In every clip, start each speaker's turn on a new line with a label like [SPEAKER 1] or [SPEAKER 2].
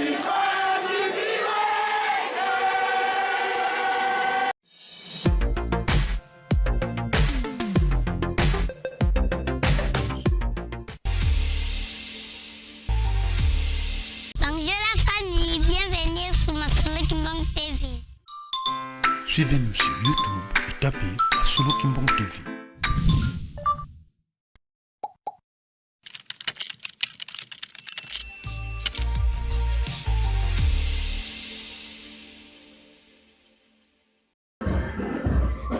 [SPEAKER 1] Bonjour la famille, bienvenue sur ma Solo Kimbang TV.
[SPEAKER 2] Suivez-nous sur YouTube et tapez la Solo Kimbang TV.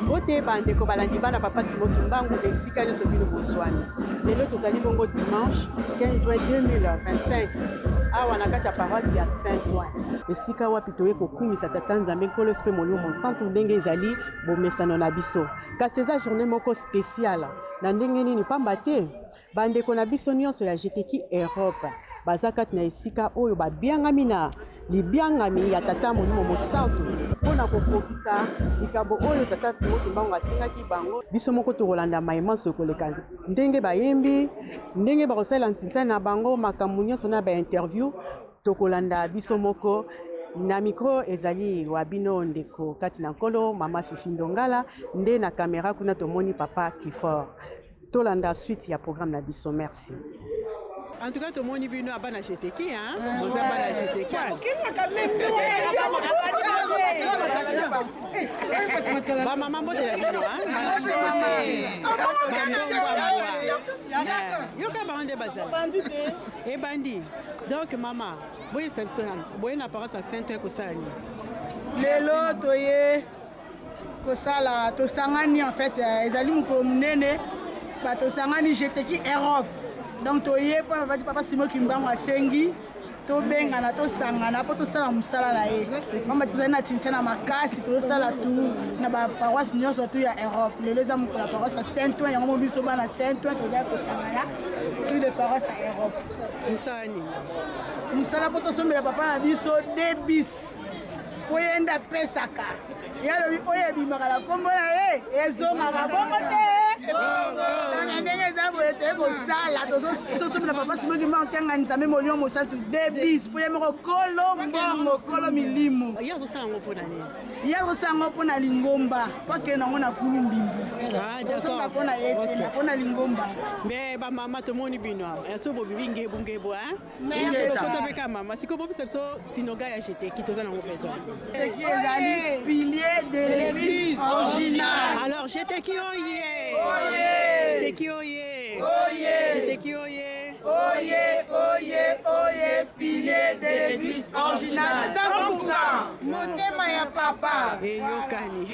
[SPEAKER 3] Bote bandeko balandi bana papa Simon Kimbangu esika nyonso bino bozwani. Lelo tozali bongo dimanche 15 juin 2025 awa na kati ya paroisse ya Saint-Ouen. Esika wapi toye kokumisa tata Nzambe nkolo mpe molimo santu ndenge ezali bomesano na biso. Kasi eza journée moko spéciale na ndenge nini pamba te bandeko na biso nyonso ya JTK Europe baza kati na esika oyo babiangami na libiangami ya tata molimo mosantu mpona kokokisa likambo oyo tata Simon Kimbangu asengaki bango. Biso moko tokolanda mayemanso koleka ndenge bayembi, ndenge bakosala ntinta na bango, makambo nyonso na bainterview tokolanda biso moko. Na mikro ezali wa bino ndeko kati na nkolo mama Fifi Ndongala, nde na kamera kuna tomoni papa Clifford. Tolanda suite ya programme na biso. Merci. En tout cas, tout le monde est venu à Bana JTK, hein? Vous avez Bana JTK. Maman, moi, de la vidéo, hein? Yo ka bande bazar. Bandi. Eh bandi. Donc maman, boye sepsan, boye na parole à Saint-Ouen ko sala ni.
[SPEAKER 4] Lelo toye ko sala to sangani en fait ezali mukolo munene ba to sangani JTK Europe. Donc toye papa Simon Kimbangu asengi to benga na to sangana po to sala musala na ye. Mama tuzali na tintina makasi to sala tu na ba paroisse nyonso tu ya Europe. Lelo za mukolo la paroisse Saint-Ouen ya mo biso bana Saint-Ouen to za ko sangana tous les paroisses à Europe.
[SPEAKER 3] Musani.
[SPEAKER 4] Musala po to sombela papa na biso debis. Oyenda pesaka. Yalo oye bimaka la kombo na ye ezongaka bongo te. Na ndenge za boye te ko sala to sombela papa Simon Kimbangu tenga Nzambe molimo mosantu debis po yemoko kolo mbongo kolo milimo.
[SPEAKER 3] Ya to sala ngo pona ni.
[SPEAKER 4] Ya ko sango pona lingomba pake nango na kulu mbimbi.
[SPEAKER 3] Ah d'accord.
[SPEAKER 4] Pona yete na pona lingomba.
[SPEAKER 3] Mais ba mama to moni bino. Eso bo bibi ngebo hein.
[SPEAKER 4] Ngeta.
[SPEAKER 3] Ko to beka mama. Siko bo biso sinoga ya JTK ki to za nango besoin.
[SPEAKER 4] Ezali pilier de l'église originale.
[SPEAKER 3] Alors JTK oye.
[SPEAKER 4] Oye.
[SPEAKER 3] JTK oye.
[SPEAKER 4] Oye.
[SPEAKER 3] JTK oye.
[SPEAKER 4] Oye, oye, oye, pilier de l'église originale 100%. Motema ya papa.
[SPEAKER 3] Et yokani.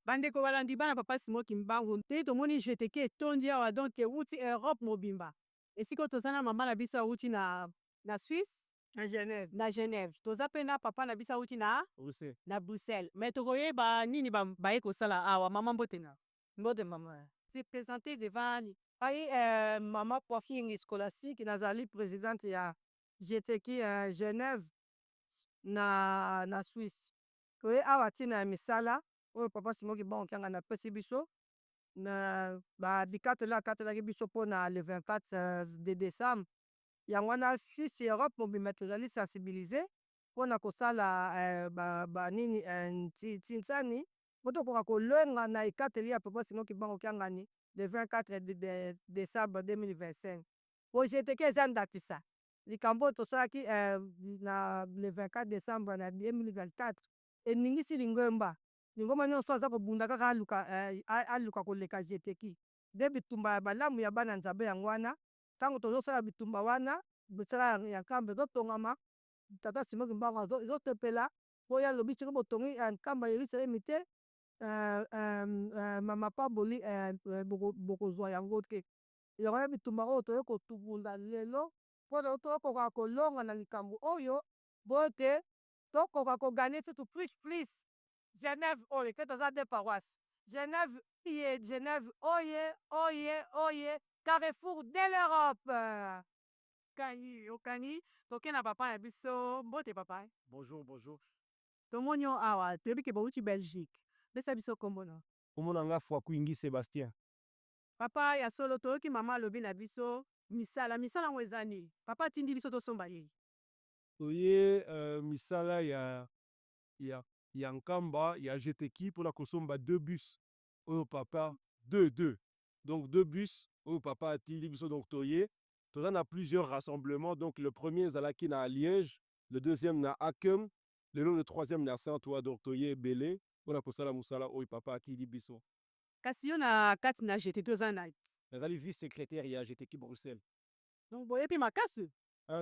[SPEAKER 3] Bandeko balandi bana papa Simon Kimbangu te tomoni JTK etondi awa donc wuti Europe mobimba. Esiko tozana mama na biso wuti na Suisse, na Genève. Toza pe na papa na biso wuti na Bruxelles. Mais tokoyeba nini baye kosala awa mama mbotena.
[SPEAKER 5] Mbote mama. Se présenter devant maman Poifing Scolastique nazali présidente ya JTK Genève na Suisse. Koye awa tina misala oyo papa Simon Kimbangu kyanga na pesi biso na ba dikato la katelaki biso pona le 24 de décembre. Yango na fils Europe mobimba tozali sensibiliser pona kosala ba nini ntinsani poto koka kolonga na ikateli ya papa Simon Kimbangu kyanga ni le 24 de décembre 2025. Po JTK eza ndatisa likambo tosalaki na le 24 décembre na 2024 eningisi lingomba nyonso aza kobunda kaka aluka koleka JTK nde bitumba ya balamu ya bana Nzambe yango wana ntango tozosala bitumba wana misala ya nkamba ezotongama tata Simoki Mbangu ezotepela mpo ye alobi soki botongi nkamba ya Yelusalemi te mapamboli bokozwa yango te. Yango ya bitumba oyo toye kotubunda lelo mpo tokoka kolonga na likambo oyo mpo ete tokoka koganye surtout plus Genève oyo ke toza de paroisse Genève oye Carrefour de l'Europe.
[SPEAKER 3] Kani okani toke na papa ya biso mbote papa.
[SPEAKER 6] Bonjour.
[SPEAKER 3] Tomoni yo awa toyebi ke bouti Belgique. Pesa biso kombo na.
[SPEAKER 6] Kombo na nga Fwakwingi Sébastien.
[SPEAKER 3] Papa ya solo toyoki mama alobi na biso misala yango eza nini? Papa atindi biso tosomba nini?
[SPEAKER 6] Toye misala ya nkamba ya jeteki mpona kosomba 2 bus oyo papa 2 donc 2 bus oyo papa atindi biso donc toye toza na plusieurs rassemblements donc le premier ezalaki na Liège, le deuxième na Akem, le troisième na Saint-Ouen donc toye ebele mpona kosala mosala oyo papa atindi biso.
[SPEAKER 3] Kasi yo na kati na GT toza na
[SPEAKER 6] nazali vice-secrétaire ya jeteki Bruxelles.
[SPEAKER 3] donc boyebi makasi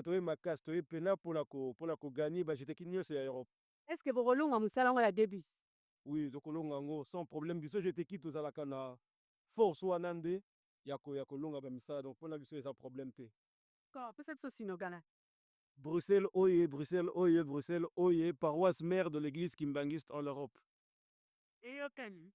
[SPEAKER 6] toye makasi toye pena mpona kogani bajeteki nyonso ya Europe.
[SPEAKER 3] est-ce que bokolonga mosala yango ya debus?
[SPEAKER 6] Oui, tokolonga yango sans problème. Biso jeteki tozalaka na force wana nde ya kolonga bamisala donc mpona biso eza problème te.
[SPEAKER 3] Pesa biso sinogana.
[SPEAKER 6] Bruxelles oye, paroisse mère de l'église kimbangiste en Europe.
[SPEAKER 3] Eyokani.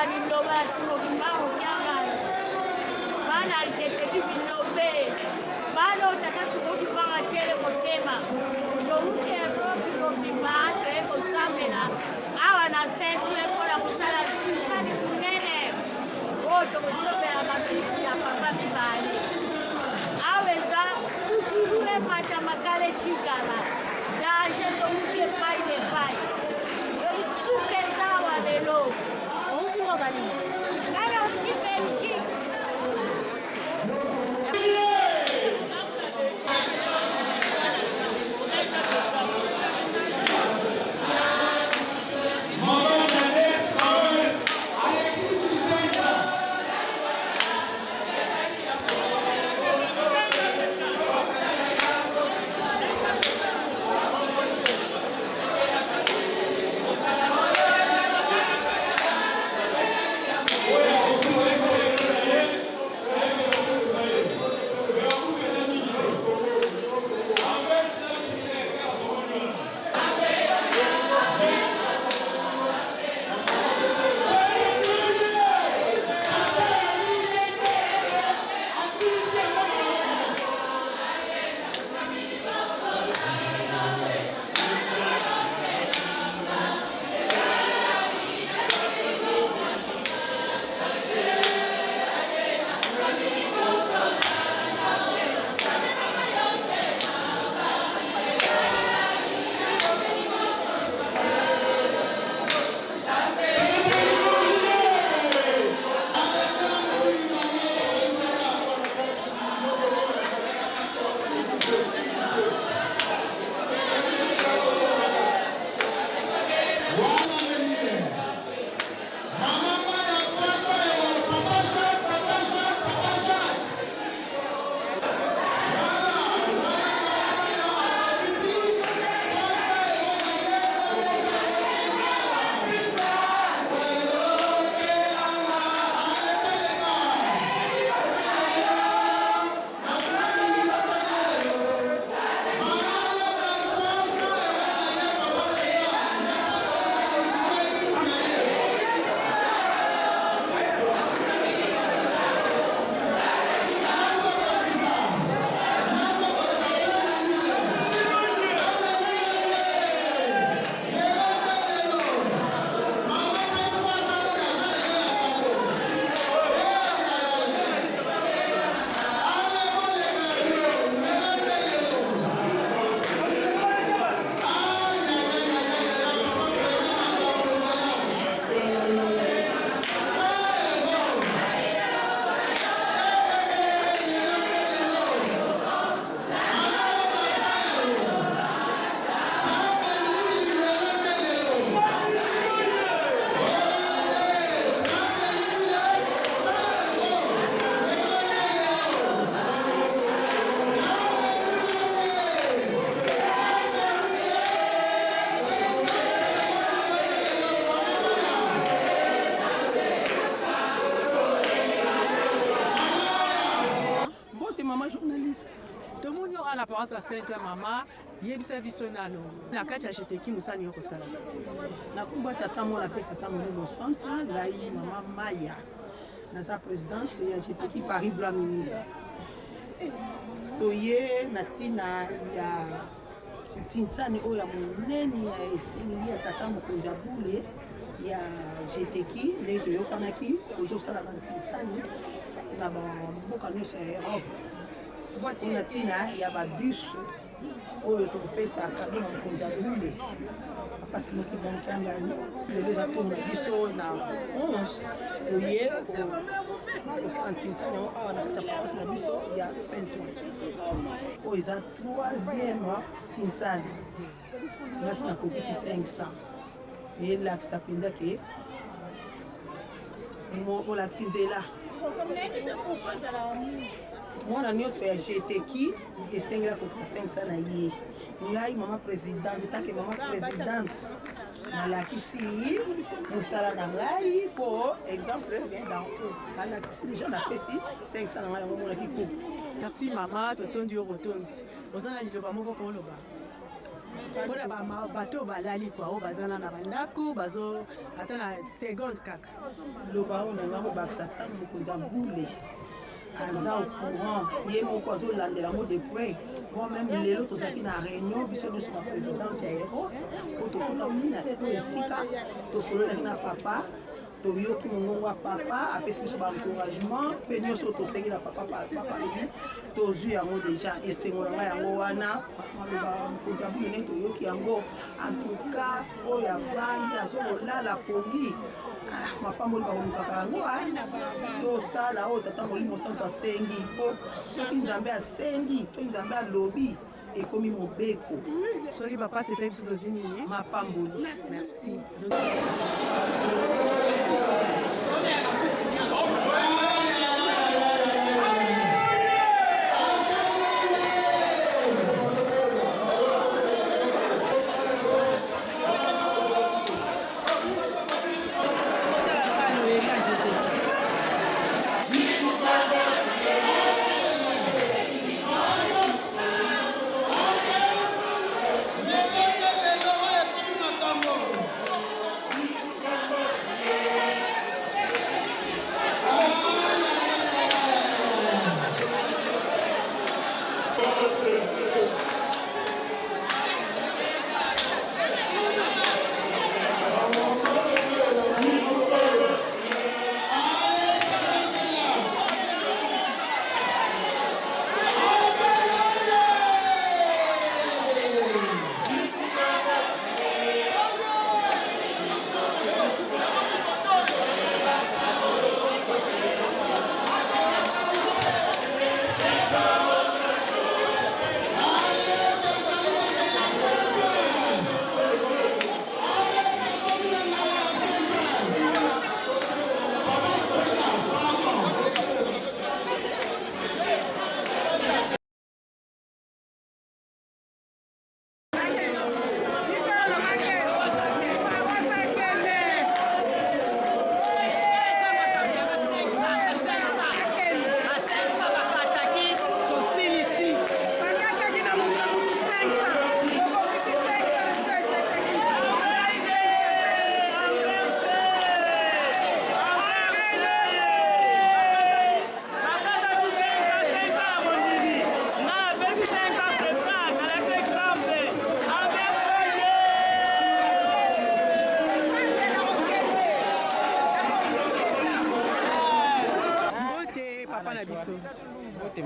[SPEAKER 7] liloba simokimbango kyangana bana jeteki bilobe bana otaka simokimbango tiele motema touke robi mobimba toye kosambela awa na sensu mpona kosala sisani monene oyo tokosobela babisi ya papa mibale awa eza kutulu emata makala etikala danger touki epai lepai esuka eza awa lelo outi mobali kana oki belgique
[SPEAKER 3] à 5 ans maman yebisa biso nano na kati ya jeteki musani yoko sala na kumba tata mona pe tata mona mo centre ngai mama Maya naza présidente ya jeteki Paris Blanc Minila toye na tina ya ntintsani oyo ya monene ya esengeli ya tata mokonzi ya bule ya jeteki ndenge toyokanaki tozosala bantintsani na bamboka nyonso ya Europe tina tina ya babus oyo tokopesa kado na mokonzi ya bule apasi moki bonkangani lelo eza tondo biso na 11 toye kosala ntintsani yango awa na kati ya paroisse na biso ya Saint-Ouen oyo eza 3e ntintsani ngasi nakokisi 500 elakisa mpenza ke molakisi nzela mwana nyonso ya jeteki esengela kokisa 500 na ye ngai mama présidente take mama présidente nalakisi mosala na ngai po exemple vient d'en haut nalakisi déjà napesi 500 na ngai yango monaki coupe.
[SPEAKER 8] Merci mama totondi yo rotondi oza na liloba moko koloba
[SPEAKER 4] mpona bato balali kwa oyo bazana na bandako bazo ata na seconde kaka
[SPEAKER 8] loba oyo na ngai kobakisa ntango mokonzi ya bule aza au courant ye moko azolandela yango de près moi même lelo tozalaki na réunion biso nyonso baprésidente ya Europe oyo tokota mina oyo esika tosololaki na papa toyoki mongongo ya papa apesi biso baencouragement mpe nyonso oyo tosengi na papa alobi tozwi yango deja esengo na ngai yango wana maloba mokonzi ya bule nde toyoki yango antuka oyo avandi azolala pongi mapamboli bakolukaka yango tosala oyo tata molimo santo asengi mpo soki nzambe asengi soki nzambe alobi ekomi mobeko
[SPEAKER 4] soki papa c'était biso tozwi nini
[SPEAKER 8] mapamboli
[SPEAKER 4] merci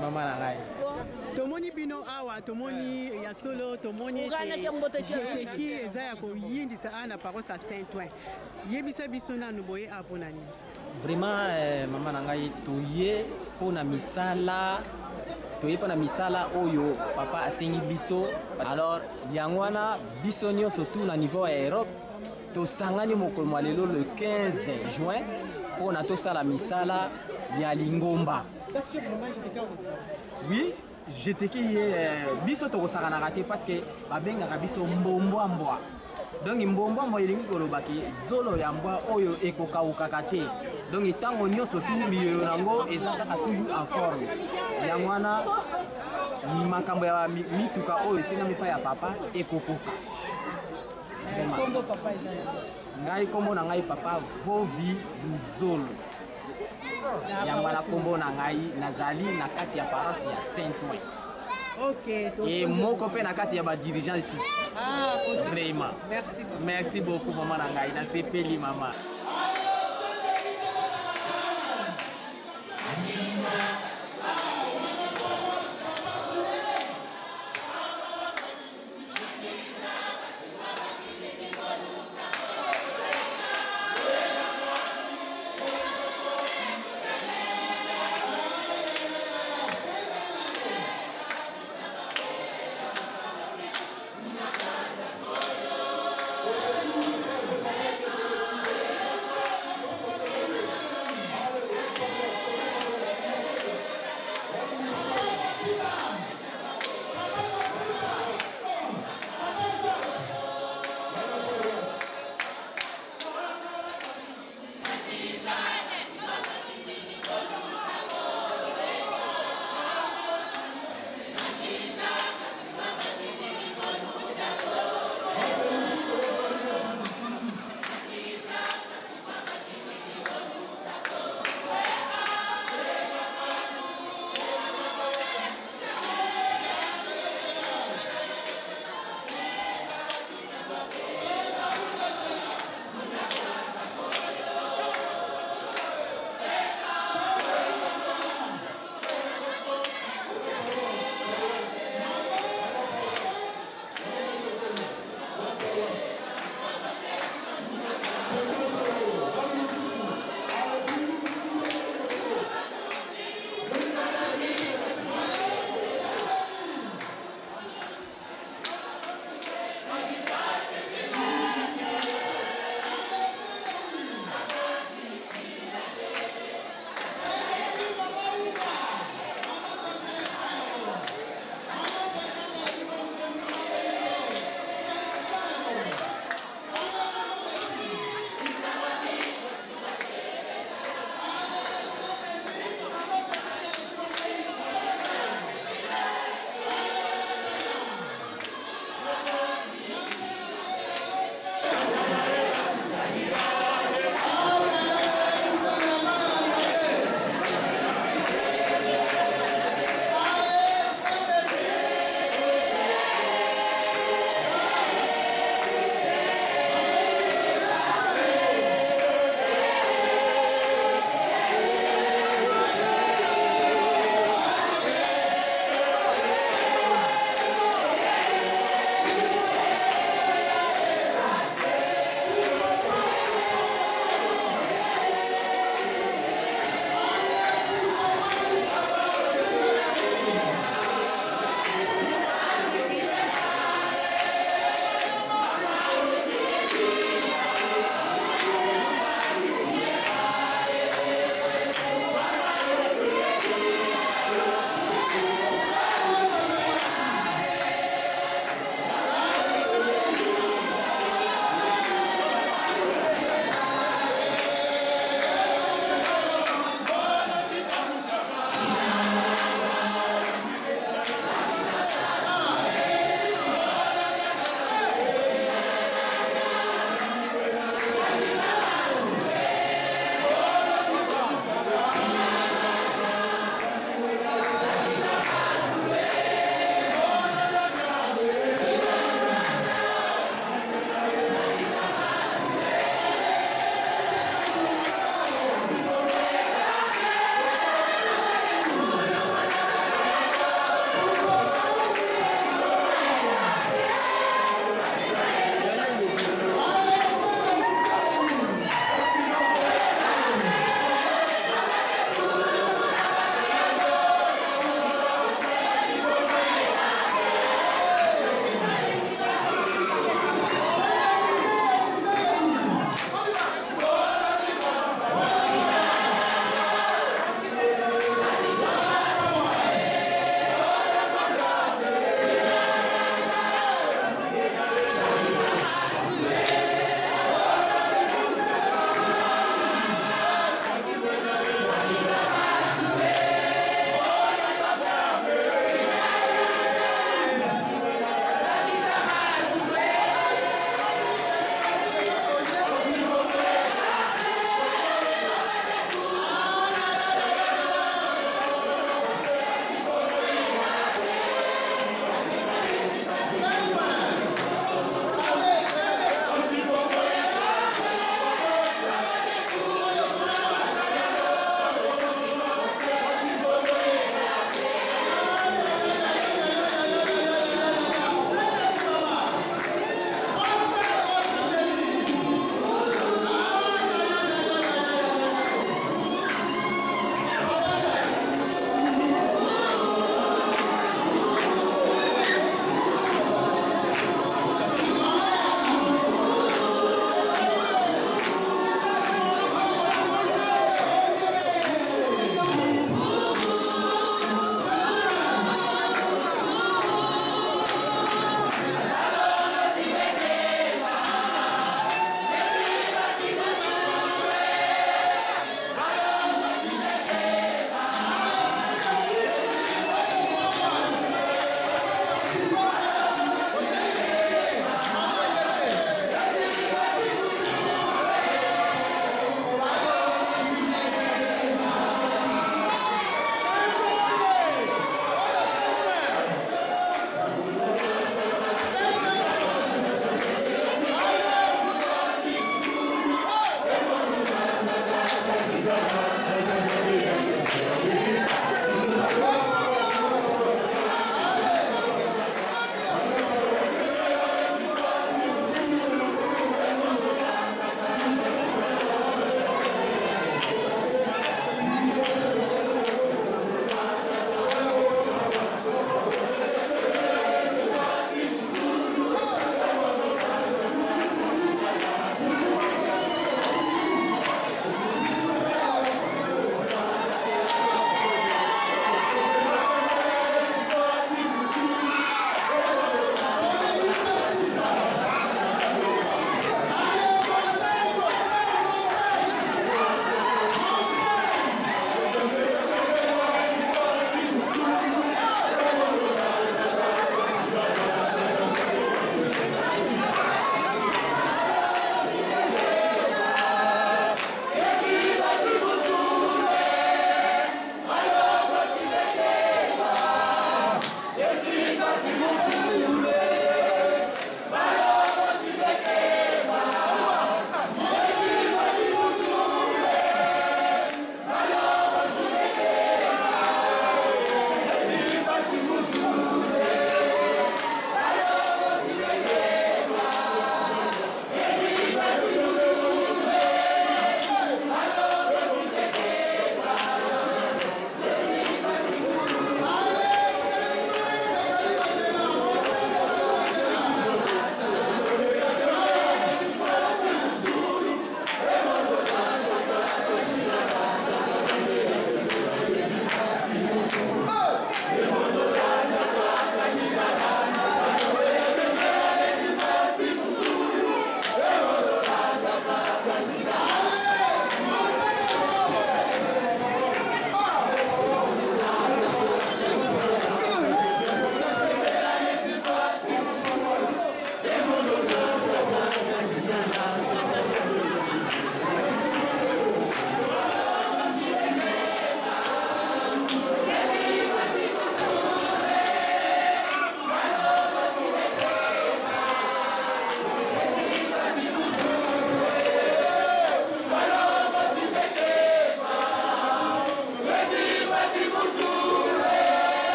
[SPEAKER 9] mama na ngai
[SPEAKER 4] tomoni bino awa tomoni ya solo tomoni jeteki eza ya koyindisa ana paroisse ya Saint-Ouen yebisa biso nanu boye apo nani
[SPEAKER 9] vraiment mama na ngai toye mpona misala oyo papa asengi biso alors yango wana biso nyonso tu na niveau ya Europe tosangani mokolo mwa lelo le 15 juin mpona tosala misala ya lingomba. Oui, jeteki biso tokosakanaka te parce que babengaka biso mbombwambwa. Donc mbombwambwa elingi kolobaki zolo ya mbwa oyo ekokawukaka te. Donc ntango nyonso tu miyo nango eza kaka toujours en forme. Yango wana makambo ya mituka oyo esengami pa ya papa ekokoka.
[SPEAKER 4] Kombo papa eza
[SPEAKER 9] ngai kombo na ngai papa Vovi Luzolo. Yango wana kombo na ngai nazali na kati ya paroisse ya Saint-Ouen.
[SPEAKER 4] OK,
[SPEAKER 9] et moko pe na kati ya ba dirigeant ici. Vraiment.
[SPEAKER 4] Merci beaucoup.
[SPEAKER 9] Merci beaucoup maman na ngai na sepeli mama.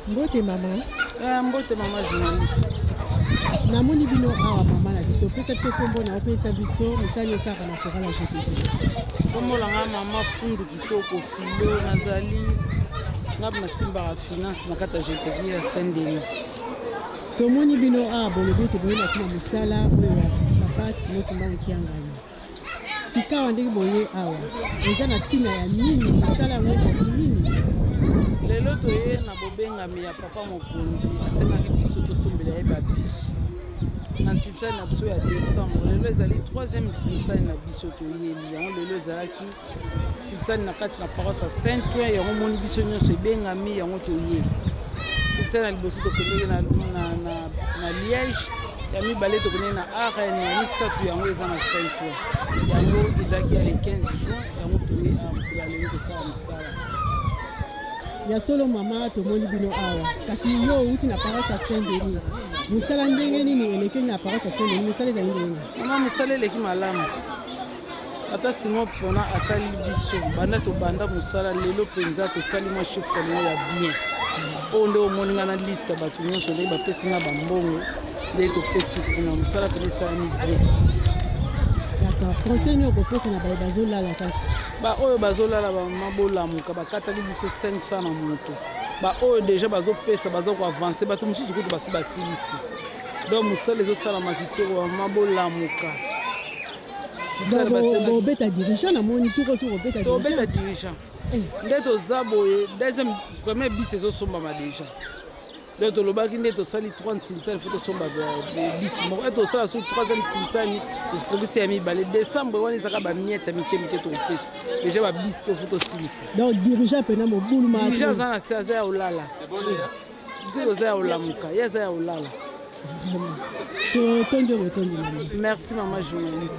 [SPEAKER 10] Mbote maman.
[SPEAKER 3] Mbote maman journaliste.
[SPEAKER 10] Namoni bino awa maman na biso pesa te kombo na opesa biso misali osaka na chorale ya GTK.
[SPEAKER 3] Kombo langa maman fundu kitoko filo nazali ngab nasimbaka finance na kata GTK ya Saint-Denis.
[SPEAKER 10] Tomoni bino awa bolobi te boye na tina mosala oyo ya papa Simon Kimbangu Kiangani. Sika wandeki boye awa eza na tina ya nini mosala yango ezali nini?
[SPEAKER 3] Lelo toye na bobengami ya papa mokonzi asengaki biso tosombela ye babiso na ntintani na biso ya décembre. Lelo ezali 3e ntintani na biso toyeli yango. Lelo ezalaki ntintani na kati na paroisse ya Saint-Ouen yango moni biso nyonso ebengami yango toye. Ntintani na liboso tokendeki na Liège ya mibale tokendeki na Arène ya misato yango eza na Saint-Ouen yango ezalaki ya le 15 juin yango toye mokolo aleli kosala mosala.
[SPEAKER 10] Ya solo mama tomoni bino awa kasi yo uti na paroisse ya Saint-Denis mosala ndenge nini eleki na paroisse ya Saint-Denis mosala ezali ndenge
[SPEAKER 3] mama mosala eleki malamu ata Simon mpona asali biso banda tobanda mosala lelo mpenza tosali mwa chiffre nango ya bien oyo nde omoninga na liste ya bato nyonso ndenge bapesi nga bambongo nde topesi kuna mosala pene esalami bien.
[SPEAKER 10] conseil nini okopesa na baye bazolala kaka
[SPEAKER 3] baoyo bazolala bamama bolamuka bakataki biso 500 na moto baoyo deja bazopesa baza koavanse bato mosusu kutu basi basilisi donc mosala ezosalama kitoko bamama bolamuka
[SPEAKER 10] obeta dirigeant namoni tobeta
[SPEAKER 3] dirigeant nde toza boye deuxième premier bis ezosombama deja donc tolobaki nde tosali 3 ntintani fo tosomba bisi moko e tosala so 3e ntintani tokokisi ya mibale décembre wana ezaka bamiete mike mike tokopesa deja babisi tofo tosilisa
[SPEAKER 10] donc dirigeant mpena mobulu
[SPEAKER 3] dirigeant aza na se aza ya olala biso toza ya olamuka ye aza ya olala. Merci maman journaliste.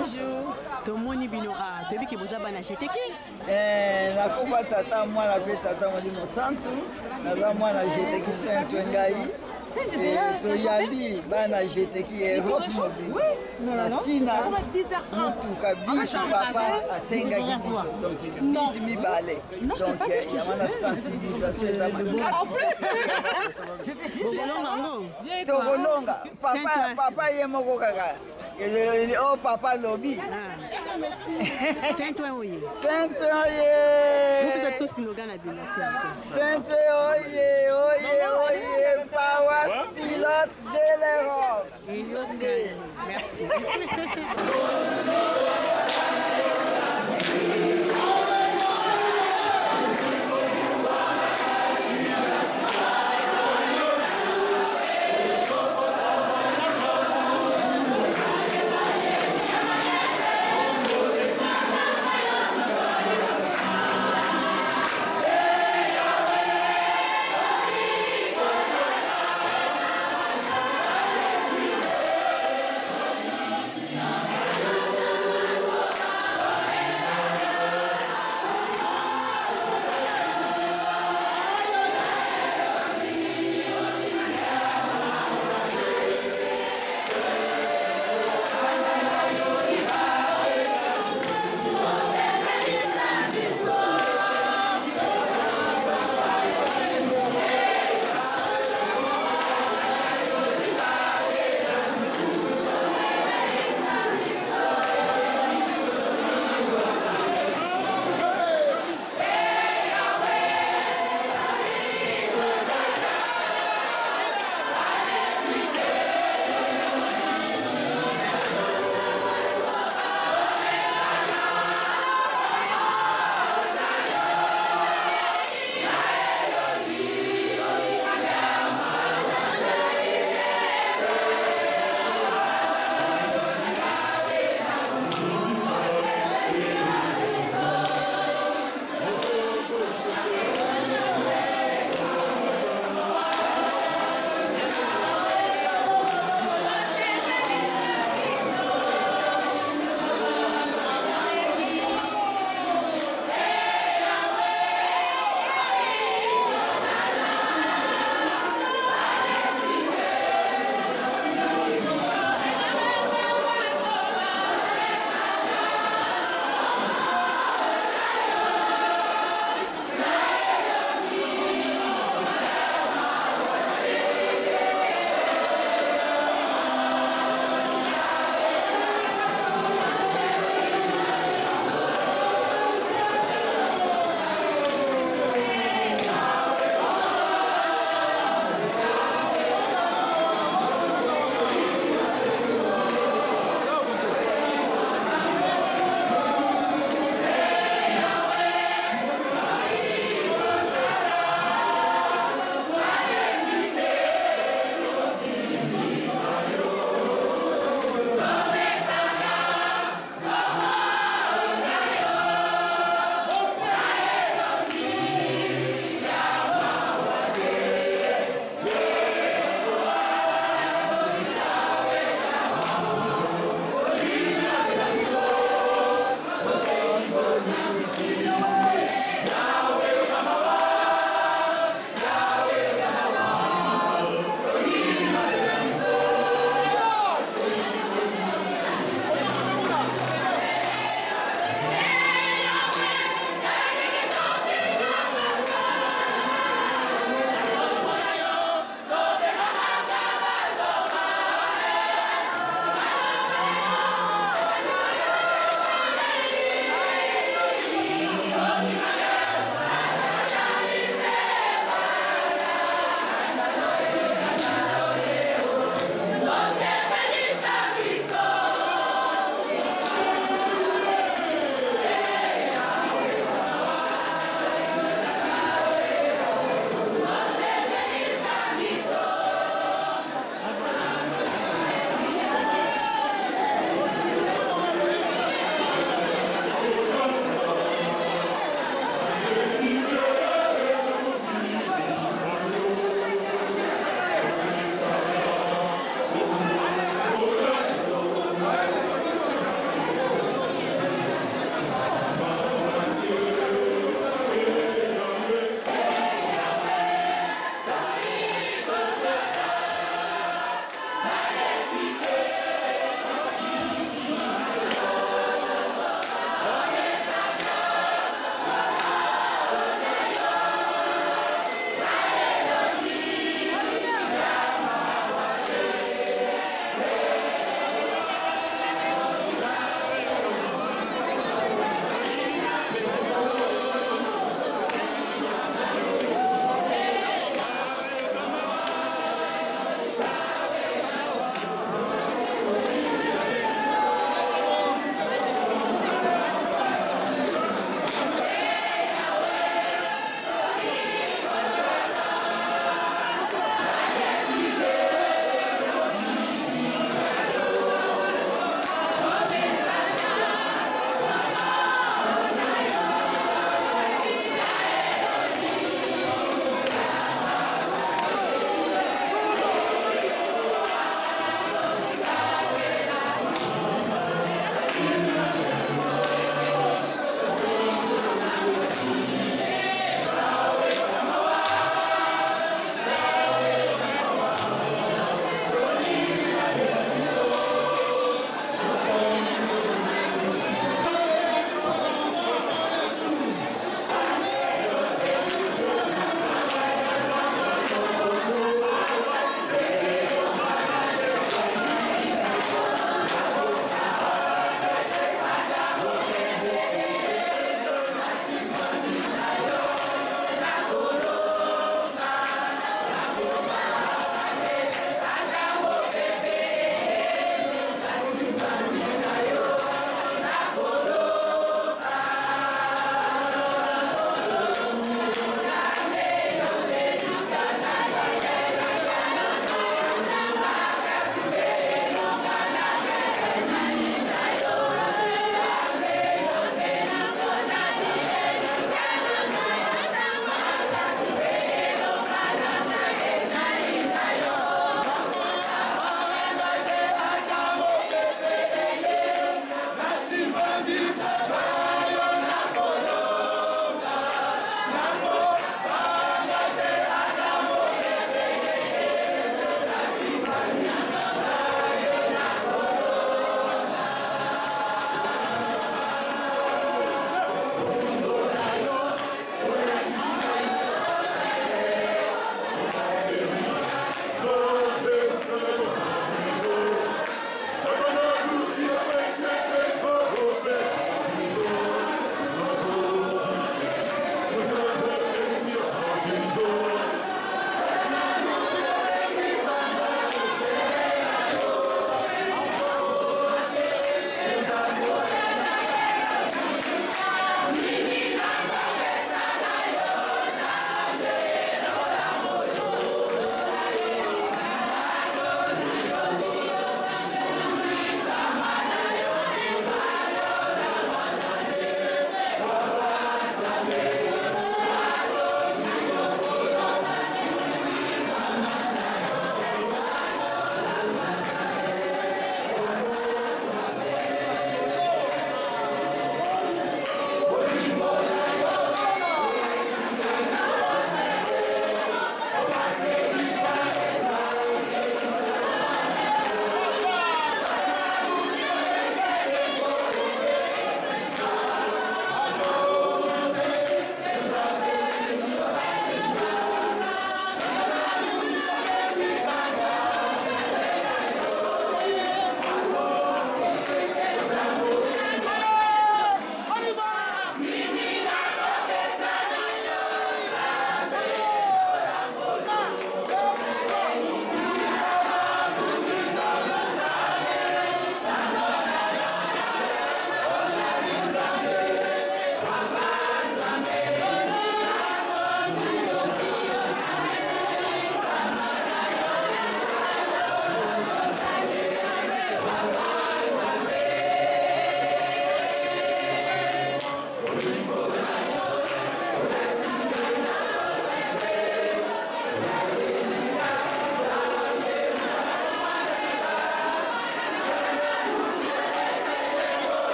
[SPEAKER 11] bonjour.
[SPEAKER 4] tomoni bino toyebi ke boza bana jeteki
[SPEAKER 11] nakomba tata mwana mpe tata molimo santu naza mwana jeteki saint ngai toyali bana jeteki Europe mobile na ntina mutuka biso papa asengaki biso donc bisi mibale donc ya wana sensibilisation eza tokolonga papa ye moko kaka o papa lobi
[SPEAKER 4] Saint oye
[SPEAKER 11] Saint oye Saint oye Pawas pilote de l'Europe.
[SPEAKER 4] Merci.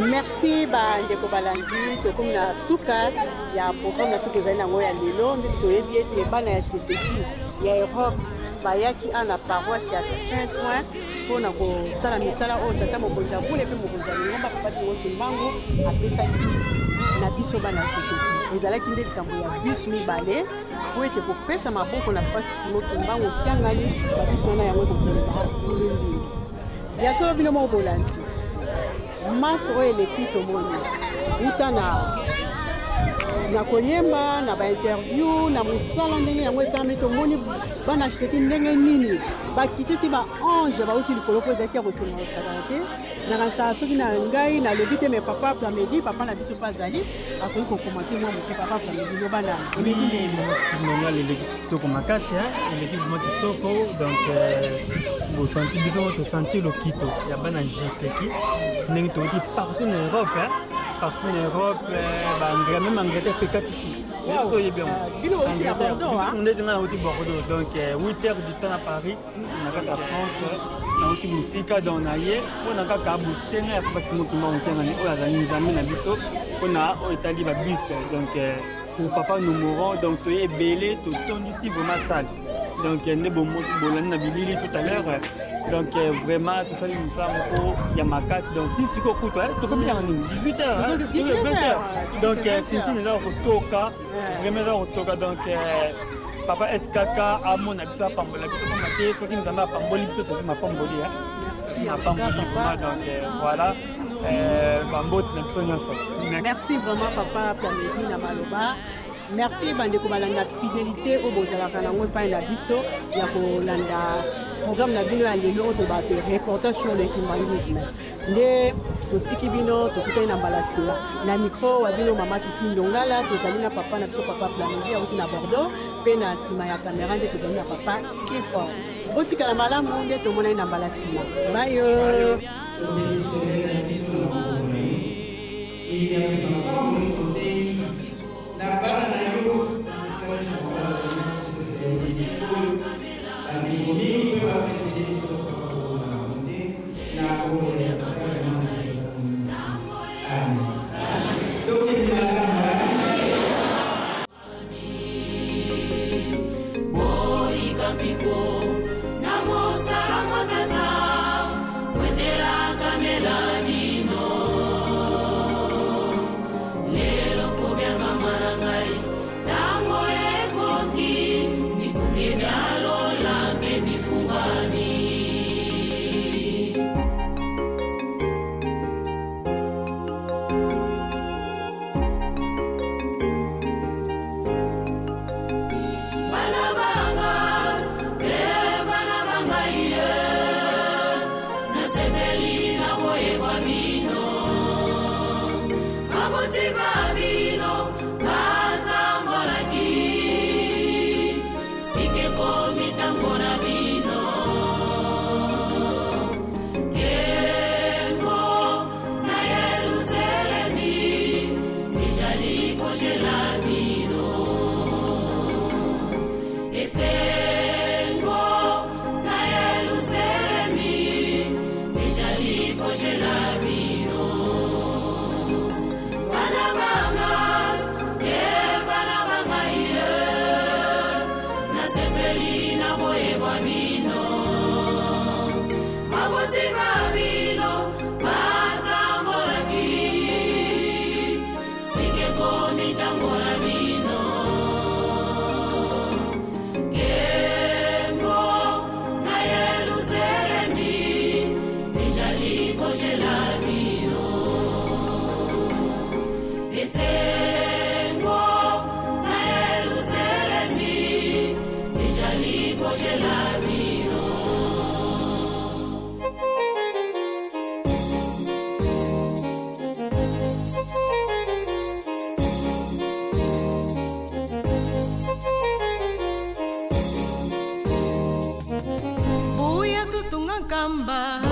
[SPEAKER 3] Merci bandeko balandi tokomi na suka ya programme na biso tozali nango ya lelo nde toyebi ete bana ya GTQ ya Europe bayaki ana paroisse ya Saint-Ouen mpona kosala misala oyo tata mokonzi ya mbula mpe mokonzi ya lingomba papa Simon Kimbangu apesaki na biso bana ya GTQ. Ezalaki nde likambo ya bus mibale po ete kopesa maboko na papa Simon Kimbangu kiangani babiso wana yango ekokelela mingi ya solo bino moko bolandi maso oyo eleki tomoni uta na koyemba na bainterview na mosala ndenge yango esalami tomoni bana architecte ndenge nini bakitisi baange bauti likolo po ezalaki ya kosenga kosakana te nakanisaka soki na ngai nalobi te me papa Plamedi papa na biso mpe azali akoki kokomante mwa moke papa Plamedi lobana
[SPEAKER 12] monal eleki kitoko makasi eleki vraimen kitoko donc bosanti biso tosanti lokito ya bana GTQ ndenge tokoki partout na Europe partout en Europe, même Angleterre, peut-être ici.
[SPEAKER 3] Bino aussi à Bordeaux.
[SPEAKER 12] On est dans Bordeaux, donc 8 heures du temps à Paris, on a qu'à France, on a aussi musique, on a hier, on a qu'à bouger, on a pas si beaucoup de gens qui ont des amis à Bissau, on a établi la bus, donc pour papa nous mourons, donc tu es belé, tu tournes ici vraiment sale. Donc il y a des bons mots, on a dit tout à l'heure. Donc vraiment, tout ça, une femme pour Yamakas. Donc, si tu coupes, tu peux bien 18h, 20h. Donc, si tu es là au Toka, vraiment là au Toka. Donc, papa SKK, à mon avis, ça Pamboli. Je suis en train de Pamboli, c'est ma Pamboli. Ma Pamboli, donc voilà.
[SPEAKER 3] Merci vraiment, papa Plamedi Namaloba. Merci bandeko balanda fidélité au bozalaka nango epai na biso ya kolanda programme na bino ya lelo oyo tobate reportage sur le kimbangisme nde totiki bino tokutani na mbala nsima na micro wa bino mama Fifi Ndongala tozali na papa na biso papa Plamedi auti na Bordeaux mpe na nsima ya kamera nde tozali na papa Clifford botikala malamu nde tomonani na mbala nsima bayo
[SPEAKER 13] Kamba